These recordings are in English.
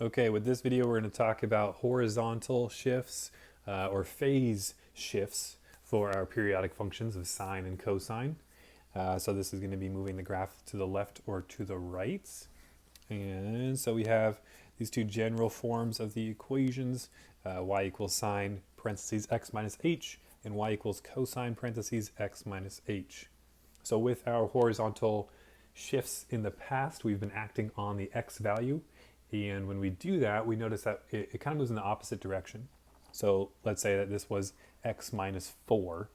Okay, with this video we're going to talk about horizontal shifts or phase shifts for our periodic functions of sine and cosine. So this is going to be moving the graph to the left or to the right. And so we have these two general forms of the equations, y equals sine parentheses x minus h and y equals cosine parentheses x minus h. So with our horizontal shifts in the past, we've been acting on the x value. And when we do that, we notice that it kind of moves in the opposite direction. So let's say that this was x minus 4.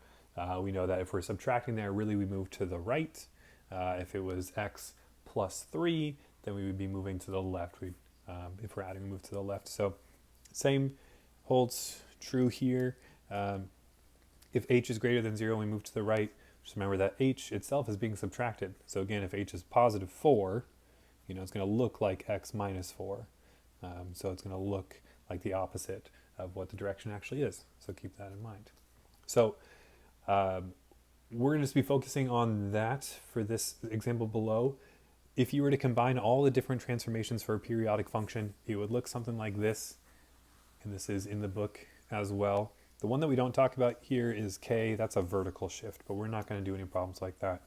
We know that if we're subtracting there, really we move to the right. If it was x plus 3, then we would be moving to the left. If we're adding, we move to the left. So same holds true here. If h is greater than 0, we move to the right. Just remember that h itself is being subtracted. So again, if h is positive 4, it's going to look like x minus 4. So it's going to look like the opposite of what the direction actually is. So keep that in mind. So we're going to just be focusing on that for this example below. If you were to combine all the different transformations for a periodic function, it would look something like this. And this is in the book as well. The one that we don't talk about here is k. That's a vertical shift, but we're not going to do any problems like that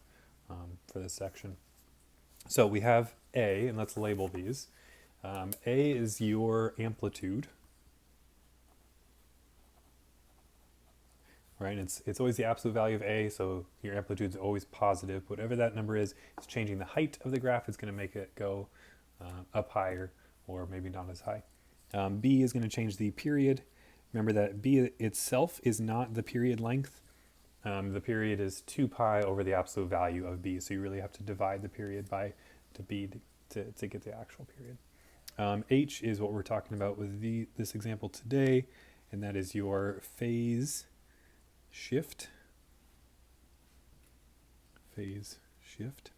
for this section. So we have A, and let's label these. A is your amplitude, right? It's always the absolute value of A, so your amplitude is always positive. Whatever that number is, it's changing the height of the graph. It's going to make it go up higher, or maybe not as high. B is going to change the period. Remember that B itself is not the period length. The period is 2 pi over the absolute value of b, so you really have to divide the period by to b to get the actual period. H is what we're talking about with this example today, and that is your phase shift. Phase shift.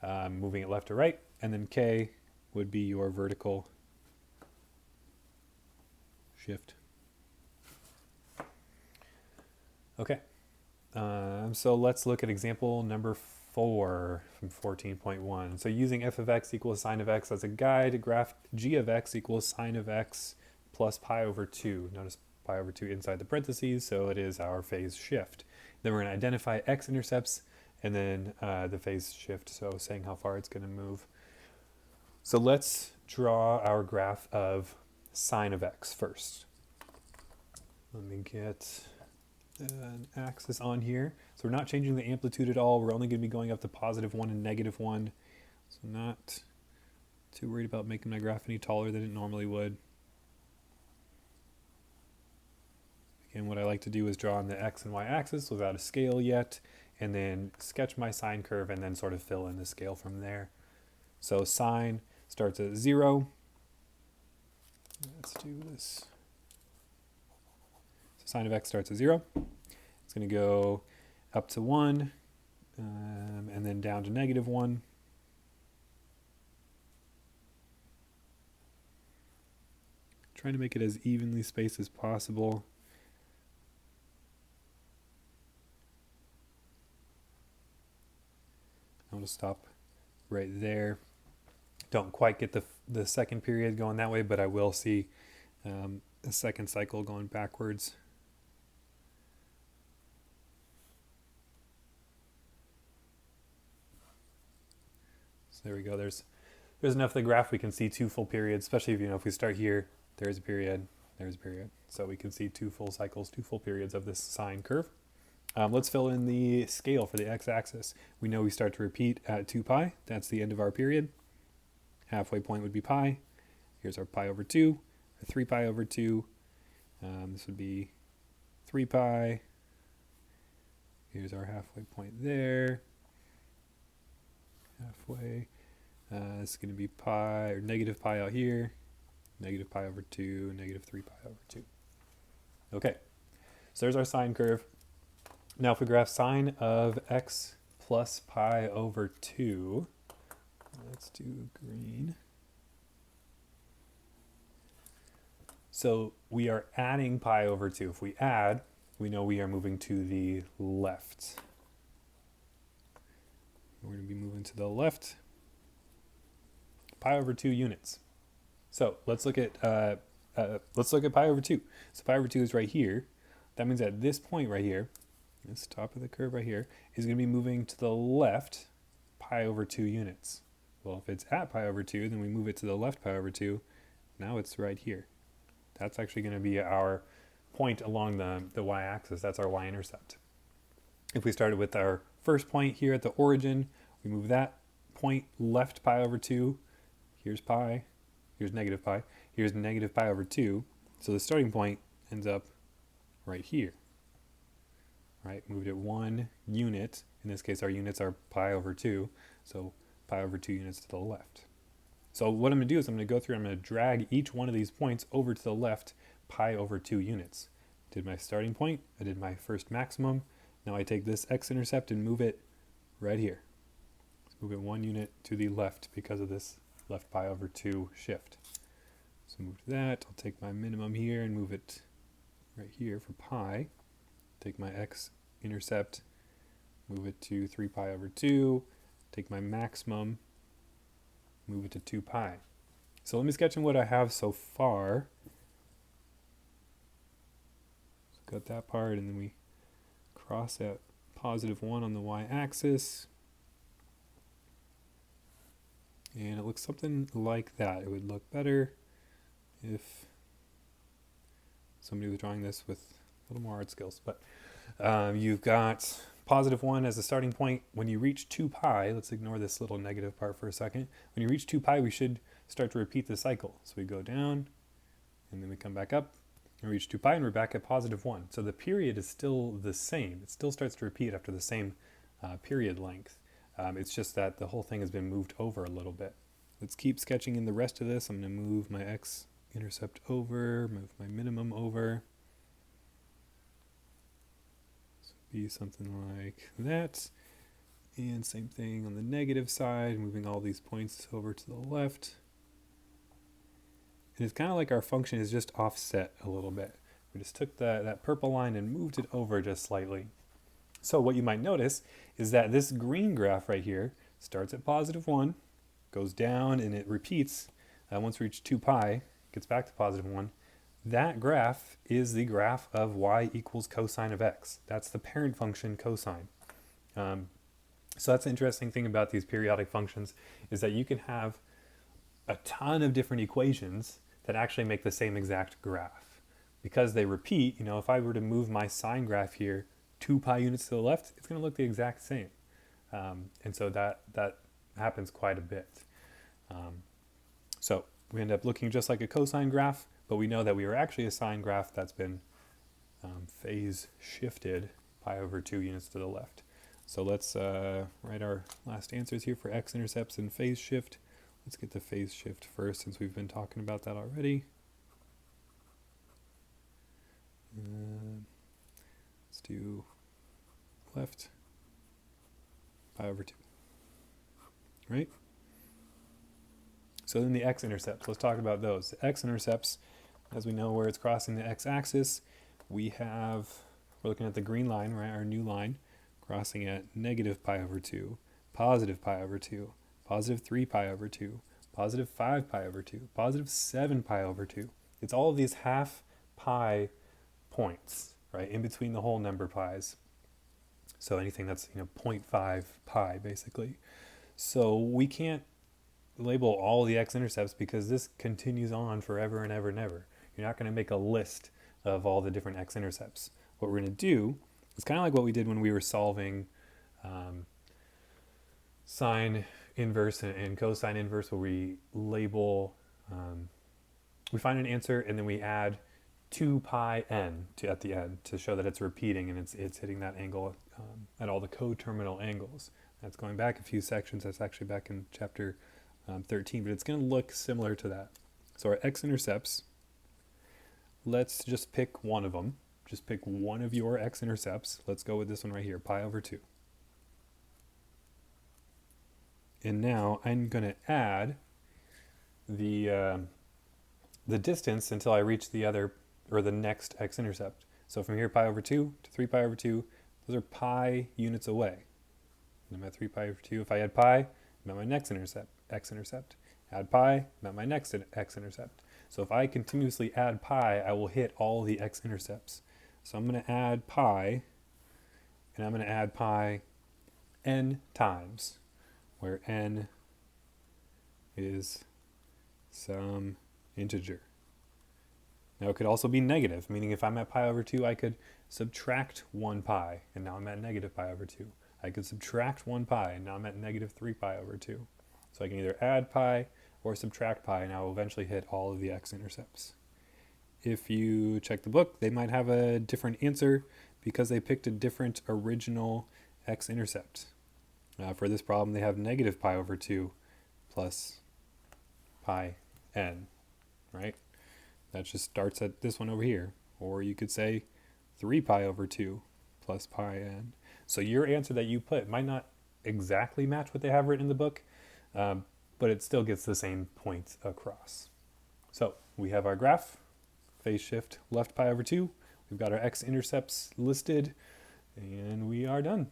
Moving it left to right, and then K would be your vertical shift. Okay. So let's look at example number 4 from 14.1. So using f of x equals sine of x as a guide, graph g of x equals sine of x plus pi over 2. Notice pi over 2 inside the parentheses, so it is our phase shift. Then we're going to identify x-intercepts and then the phase shift, so saying how far it's going to move. So let's draw our graph of sine of x first. Let me get an axis on here. So we're not changing the amplitude at all. We're only going to be going up to positive 1 and negative 1. So not too worried about making my graph any taller than it normally would. Again, what I like to do is draw on the x and y axis without a scale yet, and then sketch my sine curve and then sort of fill in the scale from there. So sine starts at 0. Let's do this. Sine of x starts at 0. It's going to go up to 1 and then down to negative 1. Trying to make it as evenly spaced as possible. I'm going to stop right there. Don't quite get the second period going that way, but I will see a second cycle going backwards. So there we go. There's enough of the graph we can see 2 full periods, especially if we start here, there's a period, there's a period. So we can see 2 full cycles, 2 full periods of this sine curve. Let's fill in the scale for the x-axis. We know we start to repeat at 2 pi. That's the end of our period. Halfway point would be pi. Here's our pi over 2, or 3 pi over 2. This would be 3 pi. Here's our halfway point there. Halfway. It's going to be pi, or negative pi out here. Negative pi over 2, negative 3 pi over 2. Okay, so there's our sine curve. Now if we graph sine of x plus pi over 2, let's do green. So we are adding pi over 2. If we add, we know we are moving to the left. We're going to be moving to the left. Pi over 2 units. So let's look at pi over 2. So pi over 2 is right here. That means at this point right here, this top of the curve right here, is going to be moving to the left pi over 2 units. Well, if it's at pi over 2, then we move it to the left pi over 2. Now it's right here. That's actually going to be our point along the y-axis. That's our y-intercept. If we started with our first point here at the origin, we move that point left pi over 2. Here's pi. Here's negative pi. Here's negative pi over 2. So the starting point ends up right here. Right? Moved it 1 unit. In this case, our units are pi over 2. So pi over 2 units to the left. So what I'm going to do is I'm going to go through and I'm going to drag each one of these points over to the left pi over 2 units. Did my starting point. I did my first maximum. Now I take this x-intercept and move it right here. Let's move it 1 unit to the left because of this left pi over 2 shift. So move that. I'll take my minimum here and move it right here for pi. Take my x-intercept, move it to 3 pi over 2. Take my maximum, move it to 2 pi. So let me sketch in what I have so far. So got that part, and then we cross at positive 1 on the y-axis. And it looks something like that. It would look better if somebody was drawing this with a little more art skills. But you've got positive 1 as a starting point. When you reach 2 pi, let's ignore this little negative part for a second. When you reach 2 pi, we should start to repeat the cycle. So we go down, and then we come back up, and reach 2 pi, and we're back at positive 1. So the period is still the same. It still starts to repeat after the same period length. It's just that the whole thing has been moved over a little bit. Let's keep sketching in the rest of this. I'm going to move my x-intercept over, move my minimum over. This would be something like that. And same thing on the negative side, moving all these points over to the left. And it's kind of like our function is just offset a little bit. We just took that purple line and moved it over just slightly. So what you might notice is that this green graph right here starts at positive 1, goes down, and it repeats. Once we reach 2 pi, gets back to positive 1. That graph is the graph of y equals cosine of x. That's the parent function cosine. So that's the interesting thing about these periodic functions is that you can have a ton of different equations that actually make the same exact graph. Because they repeat, if I were to move my sine graph here 2 pi units to the left, it's going to look the exact same. And so that happens quite a bit. So we end up looking just like a cosine graph, but we know that we are actually a sine graph that's been phase shifted pi over 2 units to the left. So let's write our last answers here for x-intercepts and phase shift. Let's get the phase shift first since we've been talking about that already. Let's do left pi over 2, right? So then the x-intercepts, let's talk about those. The x-intercepts, as we know where it's crossing the x-axis, we're looking at the green line, right, our new line, crossing at negative pi over 2, positive pi over 2, positive 3 pi over 2, positive 5 pi over 2, positive 7 pi over 2. It's all of these half pi points, right, in between the whole number pi's. So anything that's 0.5 pi basically. So we can't label all the x-intercepts because this continues on forever and ever and ever. You're not going to make a list of all the different x-intercepts. What we're going to do is kind of like what we did when we were solving sine inverse and cosine inverse, where we label, we find an answer and then we add 2 pi n at the end to show that it's repeating and it's hitting that angle at all the coterminal angles. That's going back a few sections. That's actually back in chapter 13, but it's going to look similar to that. So our x-intercepts, let's just pick one of them. Just pick one of your x-intercepts. Let's go with this one right here, pi over 2. And now I'm going to add the distance until I reach the other, or the next x-intercept. So from here, pi over 2 to 3 pi over 2, those are pi units away. And I'm at 3 pi over 2. If I add pi, I'm at my next x-intercept. Add pi, I'm at my next x-intercept. So if I continuously add pi, I will hit all the x-intercepts. So I'm going to add pi, and I'm going to add pi n times, where n is some integer. Now it could also be negative, meaning if I'm at pi over 2, I could subtract 1 pi, and now I'm at negative pi over 2. I could subtract 1 pi, and now I'm at negative 3 pi over 2. So I can either add pi or subtract pi, and I will eventually hit all of the x-intercepts. If you check the book, they might have a different answer because they picked a different original x-intercept. For this problem, they have negative pi over 2 plus pi n, right? That just starts at this one over here. Or you could say 3 pi over 2 plus pi n. So your answer that you put might not exactly match what they have written in the book, but it still gets the same points across. So we have our graph, phase shift left pi over 2. We've got our x-intercepts listed, and we are done.